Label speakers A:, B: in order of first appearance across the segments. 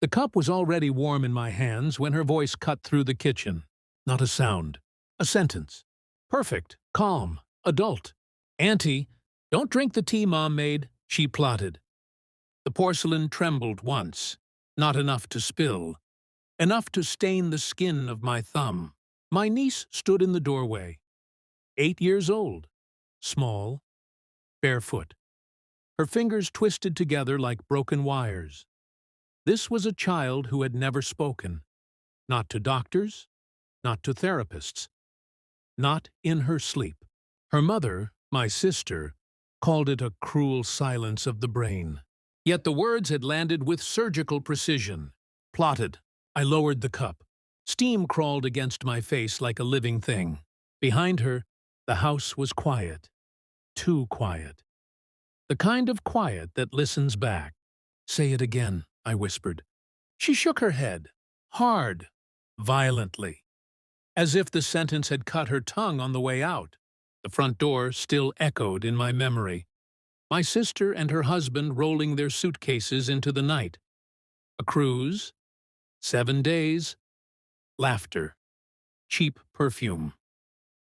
A: The cup was already warm in my hands when her voice cut through the kitchen. Not a sound. A sentence. Perfect, calm, adult. "Auntie, don't drink the tea Mom made," she plotted. The porcelain trembled once. Not enough to spill. Enough to stain the skin of my thumb. My niece stood in the doorway. 8 years old. Small. Barefoot. Her fingers twisted together like broken wires. This was a child who had never spoken. Not to doctors. Not to therapists. Not in her sleep. Her mother, my sister, called it a cruel silence of the brain. Yet the words had landed with surgical precision. Plotted. I lowered the cup. Steam crawled against my face like a living thing. Behind her, the house was quiet. Too quiet. The kind of quiet that listens back. "Say it again," I whispered. She shook her head. Hard. Violently. As if the sentence had cut her tongue on the way out. The front door still echoed in my memory. My sister and her husband rolling their suitcases into the night. A cruise. 7 days. Laughter. Cheap perfume.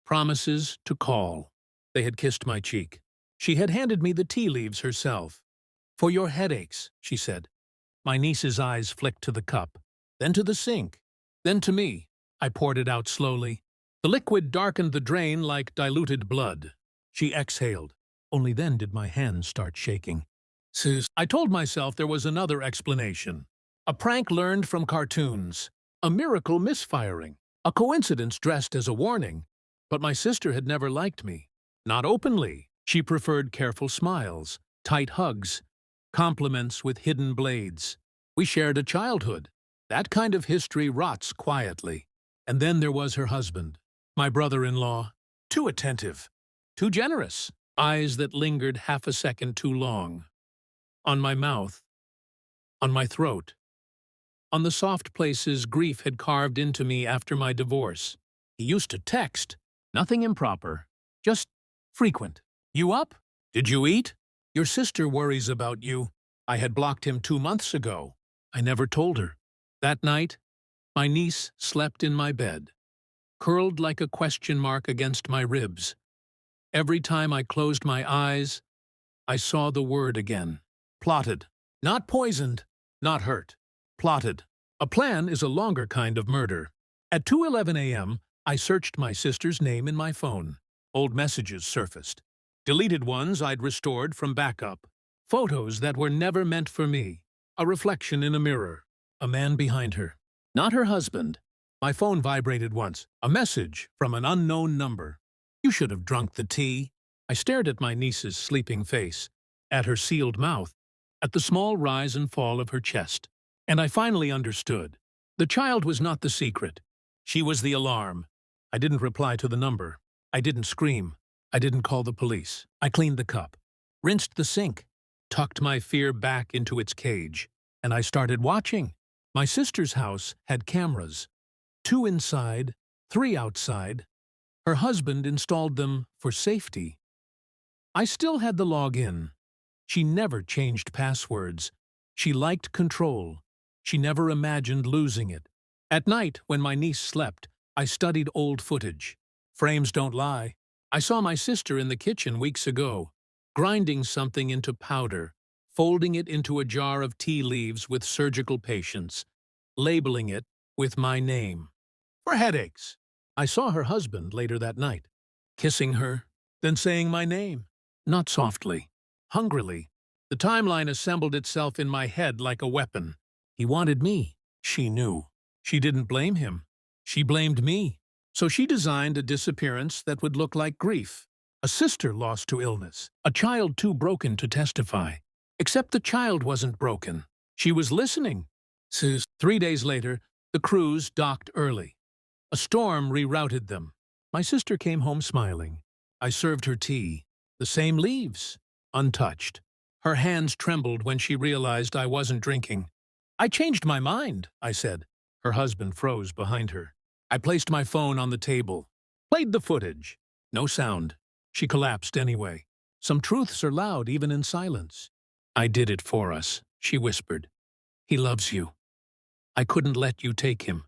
A: Promises to call. They had kissed my cheek. She had handed me the tea leaves herself. "For your headaches," she said. My niece's eyes flicked to the cup, then to the sink, then to me. I poured it out slowly. The liquid darkened the drain like diluted blood. She exhaled. Only then did my hands start shaking. "Sis," I told myself there was another explanation. A prank learned from cartoons. A miracle misfiring. A coincidence dressed as a warning. But my sister had never liked me. Not openly. She preferred careful smiles, tight hugs, compliments with hidden blades. We shared a childhood. That kind of history rots quietly. And then there was her husband, my brother-in-law. Too attentive. Too generous. Eyes that lingered half a second too long. On my mouth. On my throat. On the soft places grief had carved into me after my divorce. He used to text. Nothing improper. Just frequent. "You up? Did you eat? Your sister worries about you. I had blocked him 2 months ago." I never told her. That night, my niece slept in my bed, curled like a question mark against my ribs. Every time I closed my eyes, I saw the word again. Plotted. Not poisoned. Not hurt. Plotted. A plan is a longer kind of murder. At 2:11 a.m., I searched my sister's name in my phone. Old messages surfaced. Deleted ones I'd restored from backup. Photos that were never meant for me. A reflection in a mirror. A man behind her. Not her husband. My phone vibrated once. A message from an unknown number. "You should have drunk the tea." I stared at my niece's sleeping face, at her sealed mouth, at the small rise and fall of her chest. And I finally understood. The child was not the secret. She was the alarm. I didn't reply to the number. I didn't scream. I didn't call the police. I cleaned the cup, rinsed the sink, tucked my fear back into its cage, and I started watching. My sister's house had cameras. 2 inside, 3 outside. Her husband installed them for safety. I still had the login. She never changed passwords. She liked control. She never imagined losing it. At night, when my niece slept, I studied old footage. Frames don't lie. I saw my sister in the kitchen weeks ago, grinding something into powder, folding it into a jar of tea leaves with surgical patience, labeling it with my name. "For headaches." I saw her husband later that night, kissing her, then saying my name. Not softly, hungrily. The timeline assembled itself in my head like a weapon. He wanted me. She knew. She didn't blame him. She blamed me. So she designed a disappearance that would look like grief. A sister lost to illness. A child too broken to testify. Except the child wasn't broken. She was listening. 3 days later, the cruise docked early. A storm rerouted them. My sister came home smiling. I served her tea. The same leaves. Untouched. Her hands trembled when she realized I wasn't drinking. "I changed my mind," I said. Her husband froze behind her. I placed my phone on the table. Played the footage. No sound. She collapsed anyway. Some truths are loud even in silence. "I did it for us," she whispered. "He loves you." I couldn't let you take him.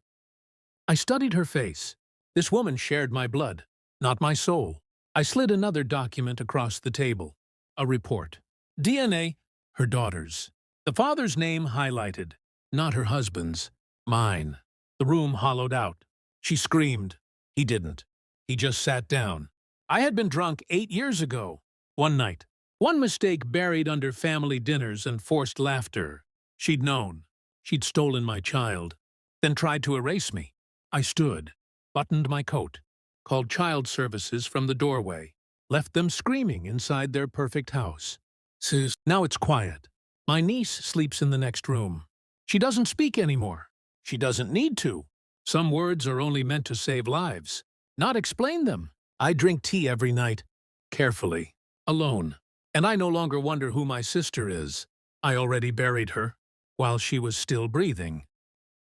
A: I studied her face. This woman shared my blood, not my soul. I slid another document across the table. A report. DNA, her daughter's. The father's name highlighted. Not her husband's. Mine. The room hollowed out. She screamed. He didn't. He just sat down. I had been drunk 8 years ago. One night. One mistake buried under family dinners and forced laughter. She'd known. She'd stolen my child. Then tried to erase me. I stood, buttoned my coat, called child services from the doorway, left them screaming inside their perfect house. Sis, now it's quiet. My niece sleeps in the next room. She doesn't speak anymore. She doesn't need to. Some words are only meant to save lives, not explain them. I drink tea every night, carefully, alone. And I no longer wonder who my sister is. I already buried her, while she was still breathing.